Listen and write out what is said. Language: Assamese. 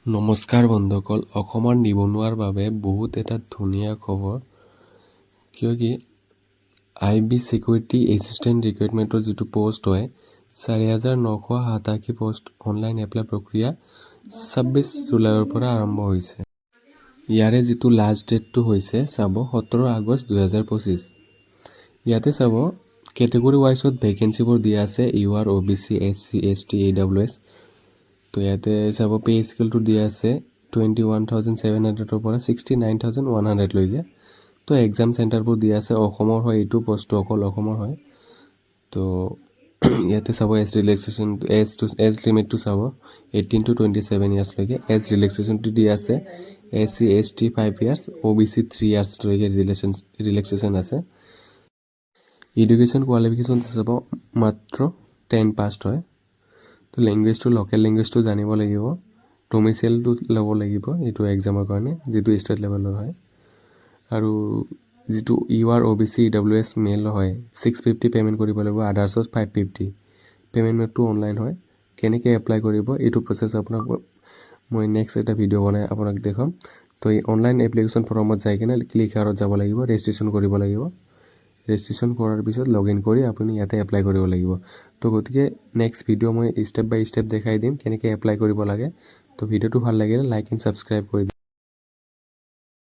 নমস্কাৰ বন্ধুসকল, অসমৰ নিবনুৱাৰ বাবে বহুত এটা ধুনীয়া খবৰ। কিয় কি IB চিকিউৰিটি এছিষ্টেণ্ট ৰিক্ৰুইটমেণ্টৰ যিটো পোষ্ট হয় 4,987 পোষ্ট অনলাইন এপ্লাই প্ৰক্ৰিয়া 26 জুলাইৰ পৰা আৰম্ভ হৈছে। ইয়াৰে যিটো লাষ্ট ডেটটো হৈছে চাব 17 আগষ্ট 2025। ইয়াতে চাব কেটেগৰী ৱাইজত ভেকেঞ্চিবোৰ দিয়া আছে UR OBC SC ST AWS। তো ইয়াতে চাব পে স্কেলটো দিয়া আছে 21,700ৰ পৰা 69,100 লৈকে। তো এক্সাম চেণ্টাৰবোৰ দিয়া আছে অসমৰ হয়, এইটো পোষ্টটো অকল অসমৰ হয়। তো ইয়াতে চাব এজ ৰিলেক্সেশ্যন এজ লিমিটটো চাব 18 to 27 ইয়াৰ্ছলৈকে। এজ ৰিলেক্সেশ্যনটো দিয়া আছে SC ST 5 ইয়াৰ্ছ OBC 3 ইয়াৰ্ছলৈকে ৰিলেক্সেশ্যন আছে। এডুকেশ্যন কোৱালিফিকেশ্যনটো চাব মাত্ৰ 10 পাছড হয়। তো লেংগুৱেজটো লোকেল লেংগুৱেজটো জানিব লাগিব, ডমিচিয়েলটো ল'ব লাগিব এইটো এক্সামৰ কাৰণে, যিটো ষ্টেট লেভেলৰ হয়। আৰু যিটো UR OBC AWS মেইল হয় 650 পে'মেণ্ট কৰিব লাগিব, আদাৰ্ছত 550। পে'মেণ্ট মেথডটো অনলাইন হয়। কেনেকৈ এপ্লাই কৰিব এইটো প্ৰচেছ আপোনাক মই নেক্সট এটা ভিডিঅ' বনাই আপোনাক দেখাম। তো এই অনলাইন এপ্লিকেশ্যন ফৰ্মত যাই কিনে ক্লিক হিয়াৰত যাব লাগিব, ৰেজিষ্ট্ৰেশ্যন কৰিব লাগিব। ৰেজিষ্ট্ৰেশ্যন কৰাৰ পিছত লগ ইন কৰি আপুনি ইয়াতে এপ্লাই কৰিব লাগিব। তো গতিকে নেক্সট ভিডিঅ' মই ষ্টেপ বাই ষ্টেপ দেখাই দিম কেনেকৈ এপ্লাই কৰিব লাগে। তো ভিডিঅ'টো ভাল লাগিলে লাইক এণ্ড ছাবস্ক্ৰাইব কৰি দিম।